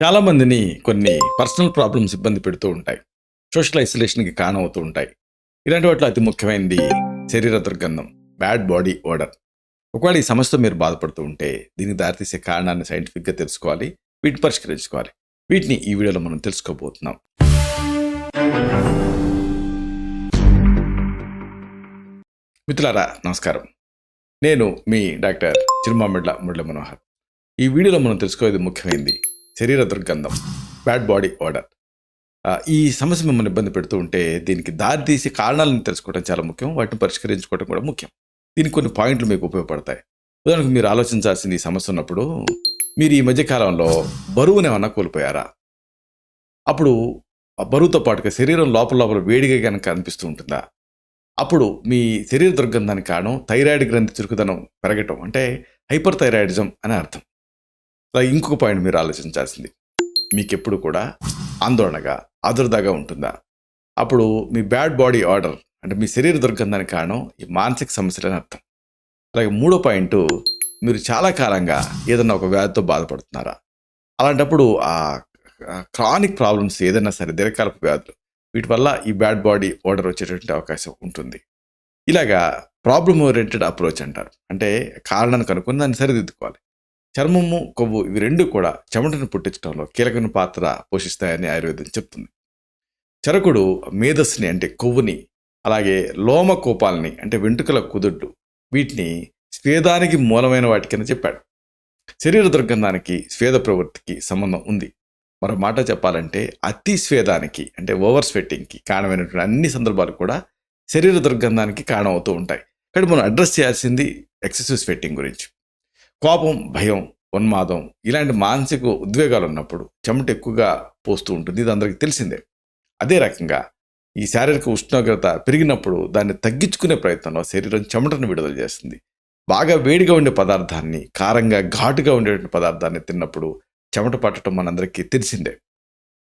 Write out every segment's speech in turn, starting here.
చాలామందిని కొన్ని personal problems ఇబ్బంది పెడుతూ ఉంటాయి. సోషల్ ఐసోలేషన్‌కి కారణమవుతూ ఉంటాయి. ఇలాంటి వాటిలో అతి ముఖ్యమైనది శరీర దుర్గంధం, బ్యాడ్ బాడీ ఓడర్. ఒకవేళ ఈ సమస్యతో మీరు బాధపడుతూ ఉంటే, దీనికి దారితీసే కారణాన్ని సైంటిఫిక్‌గా తెలుసుకోవాలి. వీటిని పరిష్కరించుకోవాలి. వీటిని ఈ వీడియోలో మనం తెలుసుకోబోతున్నాం. మిత్రులారా నమస్కారం. నేను మీ డాక్టర్ చిరుమామిళ్ళ మురళీ మనోహర్. ఈ వీడియోలో మనం తెలుసుకోయేది ముఖ్యమైనది శరీర దుర్గంధం, బ్యాడ్ బాడీ ఓడర్. ఈ సమస్య మిమ్మల్ని ఇబ్బంది పెడుతూ ఉంటే దీనికి దారితీసే కారణాలను తెలుసుకోవడం చాలా ముఖ్యం. వాటిని పరిష్కరించుకోవడం కూడా ముఖ్యం. దీనికి కొన్ని పాయింట్లు మీకు ఉపయోగపడతాయి. ఉదాహరణకు మీరు ఆలోచించాల్సింది ఈ సమస్య ఉన్నప్పుడు, మీరు ఈ మధ్య కాలంలో బరువును ఏమన్నా కోల్పోయారా? అప్పుడు ఆ బరువుతో పాటుగా శరీరం లోపల లోపల వేడిగా కనుక అనిపిస్తూ ఉంటుందా? అప్పుడు మీ శరీర దుర్గంధానికి కారణం థైరాయిడ్ గ్రంథి చురుకుదనం పెరగటం, అంటే హైపర్ థైరాయిడిజం అని అర్థం. అలాగే ఇంకొక పాయింట్ మీరు ఆలోచించాల్సింది, మీకెప్పుడు కూడా ఆందోళనగా ఆదుర్దాగా ఉంటుందా? అప్పుడు మీ బ్యాడ్ బాడీ ఆర్డర్, అంటే మీ శరీర దుర్గంధానికి కారణం ఈ మానసిక సమస్యలని అర్థం. అలాగే మూడో పాయింట్, మీరు చాలా కాలంగా ఏదన్నా ఒక వ్యాధితో బాధపడుతున్నారా? అలాంటప్పుడు ఆ క్రానిక్ ప్రాబ్లమ్స్ ఏదైనా సరే, దీర్ఘకాలపు వ్యాధులు, వీటి వల్ల ఈ బ్యాడ్ బాడీ ఓడర్ వచ్చేటువంటి అవకాశం ఉంటుంది. ఇలాగా ప్రాబ్లమ్ ఓరియంటెడ్ అప్రోచ్ అంటారు. అంటే కారణాన్ని కనుక్కొని దాన్ని సరిదిద్దుకోవాలి. చర్మము, కొవ్వు ఇవి రెండు కూడా చెమటను పుట్టించడంలో కీలకమైన పాత్ర పోషిస్తాయని ఆయుర్వేదం చెప్తుంది. చరకుడు మేధస్సుని, అంటే కొవ్వుని, అలాగే లోమ కోపాలని, అంటే వెంట్రుకల కుదుళ్ళు, వీటిని స్వేదానికి మూలమైన వాటికని చెప్పాడు. శరీర దుర్గంధానికి స్వేద ప్రవృత్తికి సంబంధం ఉంది. మరో మాట చెప్పాలంటే అతి స్వేదానికి, అంటే ఓవర్ స్వెట్టింగ్కి కారణమైనటువంటి అన్ని సందర్భాలు కూడా శరీర దుర్గంధానికి కారణమవుతూ ఉంటాయి. కాబట్టి మనం అడ్రస్ చేయాల్సింది ఎక్సెసివ్ స్వెట్టింగ్ గురించి. కోపం, భయం, ఉన్మాదం ఇలాంటి మానసిక ఉద్వేగాలు ఉన్నప్పుడు చెమట ఎక్కువగా పోస్తూ ఉంటుంది. ఇది అందరికీ తెలిసిందే. అదే రకంగా ఈ శారీరక ఉష్ణోగ్రత పెరిగినప్పుడు దాన్ని తగ్గించుకునే ప్రయత్నంలో శరీరం చెమటను విడుదల చేస్తుంది. బాగా వేడిగా ఉండే పదార్థాన్ని, కారంగా ఘాటుగా ఉండేటువంటి పదార్థాన్ని తిన్నప్పుడు చెమట పట్టడం మనందరికీ తెలిసిందే.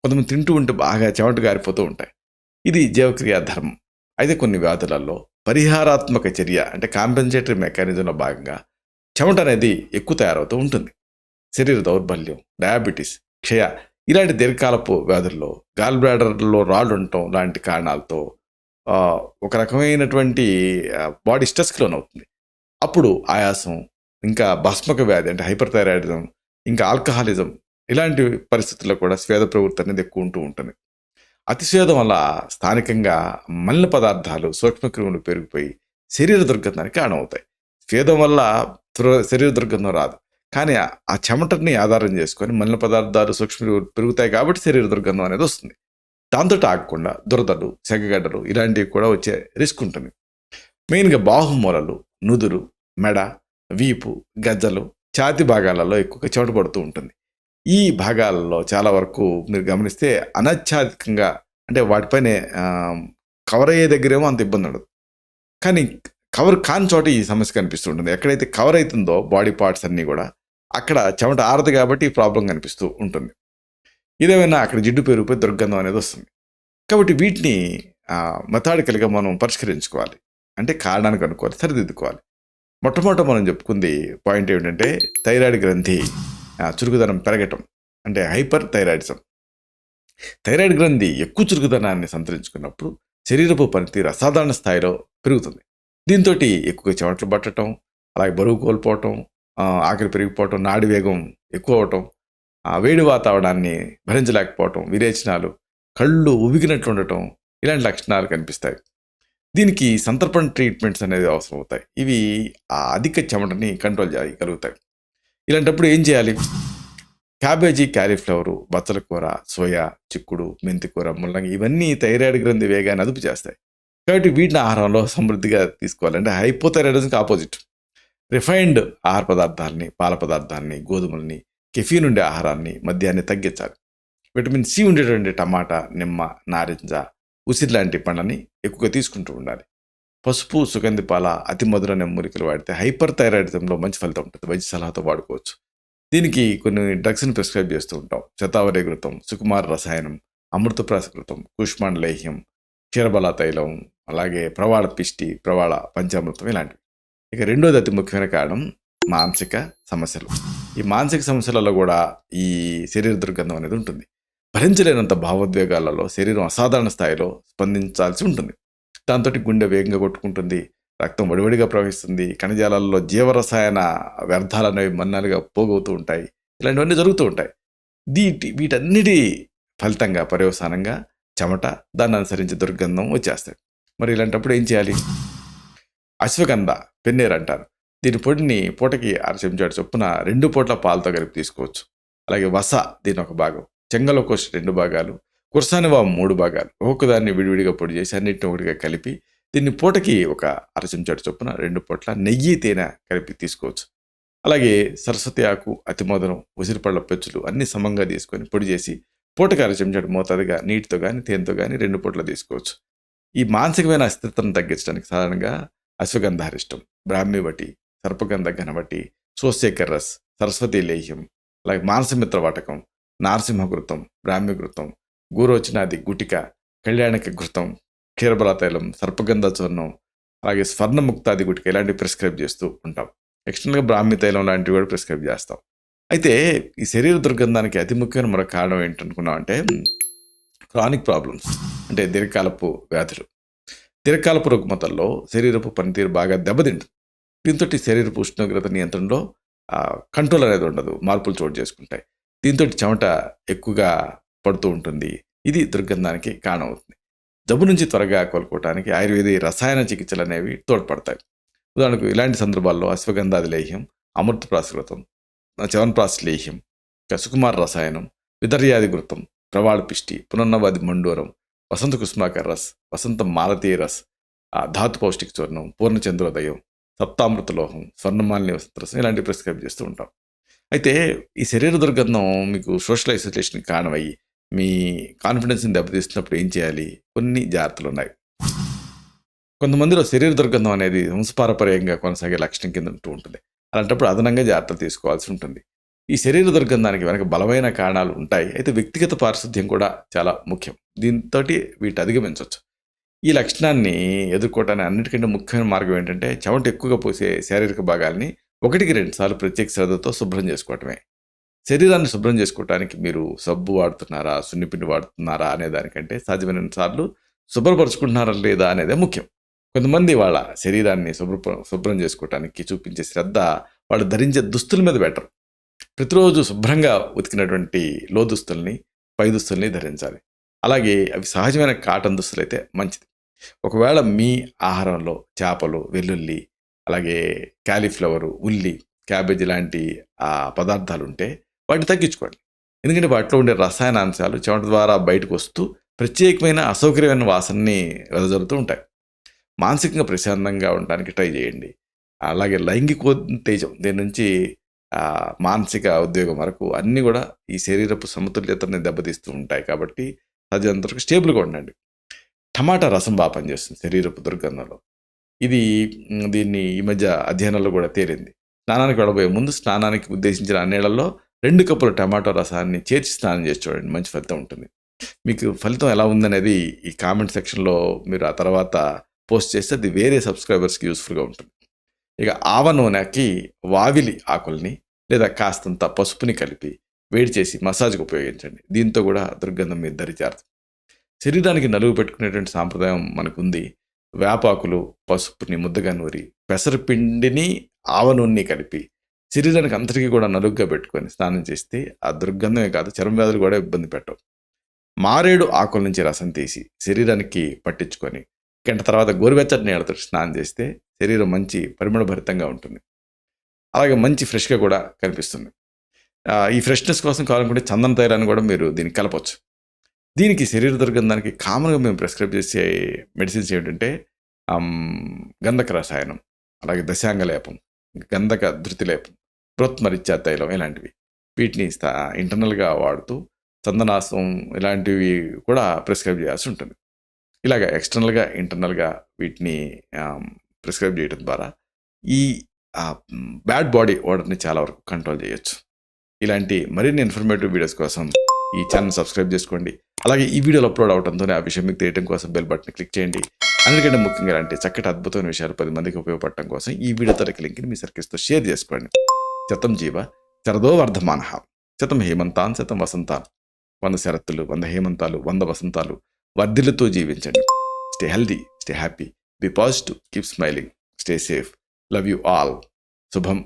కొంతమంది తింటూ ఉంటే బాగా చెమట గారిపోతూ ఉంటాయి. ఇది జీవక్రియా ధర్మం. అయితే కొన్ని వ్యాధులలో పరిహారాత్మక చర్య, అంటే కాంపెన్సేటరీ మెకానిజంలో భాగంగా చెమట అనేది ఎక్కువ తయారవుతూ ఉంటుంది. శరీర దౌర్బల్యం, డయాబెటీస్, క్షయ ఇలాంటి దీర్ఘకాలపు వ్యాధుల్లో గాల్ బ్లాడర్లో రాళ్ళు ఉండటం లాంటి కారణాలతో ఒక రకమైనటువంటి బాడీ స్ట్రెస్కి లోనవుతుంది. అప్పుడు ఆయాసం, ఇంకా భస్మక వ్యాధి, అంటే హైపర్ థైరాయిడిజం, ఇంకా ఆల్కహాలిజం ఇలాంటి పరిస్థితుల్లో కూడా స్వేద ప్రవృత్తి అనేది ఎక్కువ ఉంటూ ఉంటుంది. అతిస్వేదం వల్ల స్థానికంగా మలిన పదార్థాలు, సూక్ష్మక్రిములు పెరిగిపోయి శరీర దుర్గంధానికి కారణమవుతాయి. స్వేదం వల్ల శరీర దుర్గంధం రాదు, కానీ ఆ చెమటని ఆధారం చేసుకొని మలిన పదార్థాలు, సూక్ష్మక్రిములు పెరుగుతాయి కాబట్టి శరీర దుర్గంధం అనేది వస్తుంది. దాంతో ఆగకుండా దురదలు, సెగగడ్డలు ఇలాంటివి కూడా వచ్చే రిస్క్ ఉంటుంది. మెయిన్గా బాహుమూలలు, నుదురు, మెడ, వీపు, గజ్జలు, ఛాతి భాగాలలో ఎక్కువగా చెమట పడుతూ ఉంటుంది. ఈ భాగాలలో చాలా వరకు మీరు గమనిస్తే అనత్యాధికంగా, అంటే వాటిపైన కవర్ అయ్యే దగ్గరేమో అంత ఇబ్బంది ఉండదు, కానీ కవర్ కాని చోట ఈ సమస్య కనిపిస్తూ ఉంటుంది. ఎక్కడైతే కవర్ అవుతుందో బాడీ పార్ట్స్ అన్నీ కూడా, అక్కడ చెమట ఆరదు కాబట్టి ఈ ప్రాబ్లం కనిపిస్తూ ఉంటుంది. ఇదేమైనా అక్కడ జిడ్డు పెరిగిపోయి దుర్గంధం అనేది వస్తుంది. కాబట్టి వీటిని మెథాడికల్గా మనం పరిష్కరించుకోవాలి. అంటే కారణాన్ని కనుక్కోవాలి, సరిదిద్దుకోవాలి. మొట్టమొదట మనం చెప్పుకుంది పాయింట్ ఏమిటంటే థైరాయిడ్ గ్రంథి చురుకుదనం పెరగటం, అంటే హైపర్ థైరాయిడిజం. థైరాయిడ్ గ్రంథి ఎక్కువ చురుకుదనాన్ని సంతరించుకున్నప్పుడు శరీరపు పనితీరు అసాధారణ స్థాయిలో పెరుగుతుంది. దీంతో ఎక్కువగా చెమటలు పట్టడం, అలాగే బరువు కోల్పోవటం, ఆకలి పెరిగిపోవటం, నాడి వేగం ఎక్కువ అవటం, వేడి వాతావరణాన్ని భరించలేకపోవటం, విరేచనాలు, కళ్ళు ఉబికినట్లు ఉండటం ఇలాంటి లక్షణాలు కనిపిస్తాయి. దీనికి సంతర్పణ ట్రీట్మెంట్స్ అనేది అవసరం అవుతాయి. ఇవి ఆ అధిక చెమటని కంట్రోల్ చేయగలుగుతాయి. ఇలాంటప్పుడు ఏం చేయాలి? క్యాబేజీ, క్యాలీఫ్లవరు, బచ్చల కూర, సోయా, చిక్కుడు, మెంతికూర, ముల్లంగి ఇవన్నీ థైరాయిడ్ గ్రంథి వేగాన్ని అదుపు చేస్తాయి. కాబట్టి వీటిని ఆహారంలో సమృద్ధిగా తీసుకోవాలి. అంటే హైపోథైరాయిడిజంకి ఆపోజిట్. రిఫైన్డ్ ఆహార పదార్థాలని, పాల పదార్థాలని, గోధుమల్ని, కెఫీన్ ఉండే ఆహారాన్ని, మద్యాన్ని తగ్గించాలి. విటమిన్ సి ఉండేటువంటి టమాటా, నిమ్మ, నారింజ, ఉసిరి లాంటి పండ్లని ఎక్కువగా తీసుకుంటూ ఉండాలి. పసుపు, సుగంధి పాల, అతి మధురమైన మూలికలు వాడితే హైపర్ థైరాయిడిజంలో మంచి ఫలితం ఉంటుంది. వైద్య సలహాతో వాడుకోవచ్చు. దీనికి కొన్ని డ్రగ్స్ని ప్రిస్క్రైబ్ చేస్తూ ఉంటాం. శతావరి ఘృతం, సుకుమార రసాయనం, అమృతప్రాసకృతం, కూష్మాండ లేహ్యం, క్షీరబల తైలం, అలాగే ప్రవాళ పిష్టి, ప్రవాళ పంచామృతం ఇలాంటివి. ఇక రెండోది అతి ముఖ్యమైన కారణం మానసిక సమస్యలు. ఈ మానసిక సమస్యలలో కూడా ఈ శరీర దుర్గంధం అనేది ఉంటుంది. భరించలేనంత భావోద్వేగాలలో శరీరం అసాధారణ స్థాయిలో స్పందించాల్సి ఉంటుంది. దాంతో గుండె వేగంగా కొట్టుకుంటుంది, రక్తం వడివడిగా ప్రవహిస్తుంది, కణజాలాల్లో జీవరసాయన వ్యర్థాలు అనేవి మన్నాలుగా పోగవుతూ ఉంటాయి. ఇలాంటివన్నీ జరుగుతూ ఉంటాయి. వీటన్నిటి ఫలితంగా పర్యవసానంగా చెమట, దాన్ని అనుసరించి దుర్గంధం వచ్చేస్తాయి. మరి ఇలాంటప్పుడు ఏం చేయాలి? అశ్వగంధ, పెన్నేరు అంటారు. దీని పొడిని పూటకి 1/2 చెంచాడు చొప్పున 2 పూట్ల పాలతో కలిపి తీసుకోవచ్చు. అలాగే వస దీని ఒక భాగం, చెంగలకోష్ 2 భాగాలు, కుర్సానివాము 3 భాగాలు, ఒక్కొక్కదాన్ని విడివిడిగా పొడి చేసి అన్నింటిని ఒకటిగా కలిపి దీన్ని పూటకి ఒక 1/2 చెంచాడు చొప్పున 2 పూట్ల నెయ్యి, తేనె కలిపి తీసుకోవచ్చు. అలాగే సరస్వతి ఆకు, అతిమోదనం, ఉసిరిపళ్ళ పెచ్చులు అన్ని సమంగా తీసుకొని పొడి చేసి పూటకి 1/2 చెంచాడు మోతాదుగా నీటితో కానీ తేనెతో కానీ 2 పూట్ల తీసుకోవచ్చు. ఈ మానసికమైన అస్థిరతను తగ్గించడానికి సాధారణంగా అశ్వగంధారిష్టం, బ్రాహ్మీవటి, సర్పగంధ ఘనవటి, సోస్యకర్రస్, సరస్వతి లేహ్యం, అలాగే మానసమిత్ర వాటకం, నారసింహఘృతం, బ్రాహ్మీఘృతం, గూరోచనాది గుటిక, కళ్యాణక ఘృతం, క్షీరబలాతైలం, సర్పగంధ చూర్ణం, అలాగే స్వర్ణముక్తాది గుటిక ఇలాంటివి ప్రిస్క్రైబ్ చేస్తూ ఉంటాం. ఎక్స్టర్నల్గా బ్రాహ్మీ తైలం లాంటివి కూడా ప్రిస్క్రైబ్ చేస్తాం. అయితే ఈ శరీర దుర్గంధానికి అతి ముఖ్యమైన మరొక కారణం ఏంటనుకున్నాం అంటే క్రానిక్ ప్రాబ్లమ్స్, అంటే దీర్ఘకాలపు వ్యాధులు. దీర్ఘకాలపు రుగ్మతల్లో శరీరపు పనితీరు బాగా దెబ్బతింటుంది. దీంతో శరీరపు ఉష్ణోగ్రత నియంత్రణలో కంట్రోల్ అనేది ఉండదు, మార్పులు చోటు చేసుకుంటాయి. దీంతో చెమట ఎక్కువగా పడుతూ ఉంటుంది. ఇది దుర్గంధానికి కారణం అవుతుంది. జబ్బు నుంచి త్వరగా కోలుకోవడానికి ఆయుర్వేద రసాయన చికిత్సలు అనేవి తోడ్పడతాయి. ఉదాహరణకు ఇలాంటి సందర్భాల్లో అశ్వగంధాది లేహ్యం, అమృతప్రాశృతం, చవన్ప్రాశ లేహ్యం, సుకుమార రసాయనం, విదర్యాది ఘృతం, ప్రవాళ పిష్టి, పునర్నవాది మండోరం, వసంత కుస్మాకర్ రస్, వసంత మాలతీయ రస్, ధాతు పౌష్టిక చూర్ణం, పూర్ణచంద్రోదయం, సప్తామృతలోహం, స్వర్ణమాలిని వసంత రసం ఇలాంటివి ప్రిస్క్రైబ్ చేస్తూ ఉంటాం. అయితే ఈ శరీర దుర్గంధం మీకు సోషల్ ఐసోలేషన్కి కారణమయ్యి మీ కాన్ఫిడెన్స్ని దెబ్బతీస్తున్నప్పుడు ఏం చేయాలి? కొన్ని జాగ్రత్తలు ఉన్నాయి. కొంతమందిలో శరీర దుర్గంధం అనేది వంశపారపర్యంగా కొనసాగే లక్షణం కింద ఉంటూ ఉంటుంది. అలాంటప్పుడు అదనంగా జాగ్రత్తలు తీసుకోవాల్సి ఉంటుంది. ఈ శరీర దుర్గంధానికి వెనక బలమైన కారణాలు ఉంటాయి. అయితే వ్యక్తిగత పారిశుద్ధ్యం కూడా చాలా ముఖ్యం. దీంతో వీటి అధిగమించవచ్చు. ఈ లక్షణాన్ని ఎదుర్కోవటానికి అన్నిటికంటే ముఖ్యమైన మార్గం ఏంటంటే చెమట ఎక్కువగా పోసే శారీరక భాగాల్ని 1-2 సార్లు ప్రత్యేక శ్రద్ధతో శుభ్రం చేసుకోవటమే. శరీరాన్ని శుభ్రం చేసుకోవటానికి మీరు సబ్బు వాడుతున్నారా, సున్నిపిండి వాడుతున్నారా అనే దానికంటే సాధ్యమైన సార్లు శుభ్రపరుచుకుంటున్నారా లేదా అనేదే ముఖ్యం. కొంతమంది వాళ్ళ శరీరాన్ని శుభ్రం చేసుకోవటానికి చూపించే శ్రద్ధ వాళ్ళు ధరించే దుస్తుల మీద పెట్టరు. ప్రతిరోజు శుభ్రంగా ఉతికినటువంటి లోదుస్తుల్ని, పై దుస్తుల్ని ధరించాలి. అలాగే అవి సహజమైన కాటన్ దుస్తులు అయితే మంచిది. ఒకవేళ మీ ఆహారంలో చేపలు, వెల్లుల్లి, అలాగే క్యాలీఫ్లవరు, ఉల్లి, క్యాబేజీ లాంటి పదార్థాలు ఉంటే వాటిని తగ్గించుకోండి. ఎందుకంటే వాటిలో ఉండే రసాయనాంశాలు చెమట ద్వారా బయటకు వస్తూ ప్రత్యేకమైన అసౌకర్యమైన వాసనని వెదజల్లుతూ ఉంటాయి. మానసికంగా ప్రశాంతంగా ఉండడానికి ట్రై చేయండి. అలాగే లైంగికోత్తేజం దీని నుంచి మానసిక ఉద్వేగం వరకు అన్నీ కూడా ఈ శరీరపు సమతుల్యతని దెబ్బతీస్తూ ఉంటాయి. కాబట్టి సాధ్యమైనంత వరకు స్టేబుల్గా ఉండండి. టమాటా రసం బాగా పనిచేస్తుంది శరీరపు దుర్గంధంలో. దీన్ని ఈ మధ్య అధ్యయనాల్లో కూడా తేలింది. స్నానానికి వెళ్ళబోయే ముందు స్నానానికి ఉద్దేశించిన నీళ్ళల్లో 2 కప్పుల టమాటో రసాన్ని చేర్చి స్నానం చేసి చూడండి, మంచి ఫలితం ఉంటుంది. మీకు ఫలితం ఎలా ఉందనేది ఈ కామెంట్ సెక్షన్లో మీరు ఆ తర్వాత పోస్ట్ చేస్తే అది వేరే సబ్స్క్రైబర్స్కి యూస్ఫుల్గా ఉంటుంది. ఇక ఆవ నూనెకి వావిలి ఆకుల్ని లేదా కాస్తంత పసుపుని కలిపి వేడి చేసి మసాజ్కి ఉపయోగించండి. దీంతో కూడా దుర్గంధం మీద దరిచేరుతుంది. శరీరానికి నలుగు పెట్టుకునేటువంటి సాంప్రదాయం మనకుంది. వేపాకులు, పసుపుని ముద్దగా నూరి పెసరపిండిని ఆవ నూనెని కలిపి శరీరానికి అంతటికీ కూడా నలుగుగా పెట్టుకొని స్నానం చేస్తే ఆ దుర్గంధమే కాదు చర్మ వ్యాధులు కూడా ఇబ్బంది పెట్టవు. మారేడు ఆకుల నుంచి రసం తీసి శరీరానికి పట్టించుకొని గంట తర్వాత గోరువెచ్చటి నీళ్ళతో స్నానం చేస్తే శరీరం మంచి పరిమళభరితంగా ఉంటుంది. అలాగే మంచి ఫ్రెష్గా కూడా కనిపిస్తుంది. ఈ ఫ్రెష్నెస్ కోసం కావాలనుకుంటే చందన తైలాన్ని కూడా మీరు దీనికి కలపచ్చు. దీనికి శరీర దుర్గంధానికి కామన్గా మేము ప్రిస్క్రైబ్ చేసే మెడిసిన్స్ ఏంటంటే గంధక రసాయనం, అలాగే దశాంగ లేపం, గంధక ధృతి లేపం, బృహత్మరిత్యా తైలం ఇలాంటివి. వీటిని ఇంటర్నల్గా వాడుతూ చందనాసం ఇలాంటివి కూడా ప్రిస్క్రైబ్ చేయాల్సి ఉంటుంది. ఇలాగ ఎక్స్టర్నల్గా, ఇంటర్నల్గా వీటిని ప్రిస్క్రైబ్ చేయడం ద్వారా ఈ బ్యాడ్ బాడీ ఓడర్ని చాలా వరకు కంట్రోల్ చేయొచ్చు. ఇలాంటి మరిన్ని ఇన్ఫర్మేటివ్ వీడియోస్ కోసం ఈ ఛానల్ సబ్స్క్రైబ్ చేసుకోండి. అలాగే ఈ వీడియోలో అప్లోడ్ అవడంతోనే ఆ విషయం మీకు తెలియడం కోసం బెల్ బటన్ క్లిక్ చేయండి. అన్నిటికంటే ముఖ్యంగా ఇలాంటి చక్కటి అద్భుతమైన విషయాలు 10 మందికి ఉపయోగపడటం కోసం ఈ వీడియో తరగతి లింక్ని మీ సర్కిల్స్తో షేర్ చేసుకోండి. శతం జీవ శరదో వర్ధమాన, శతం హేమంతాన్ శతం వసంతాన్, 100 శరత్తులు 100 హేమంతాలు 100 వసంతాలు వర్ధిల్లుతూ జీవించండి. Stay healthy, stay happy, be positive, keep smiling, stay safe, love you all. శుభం.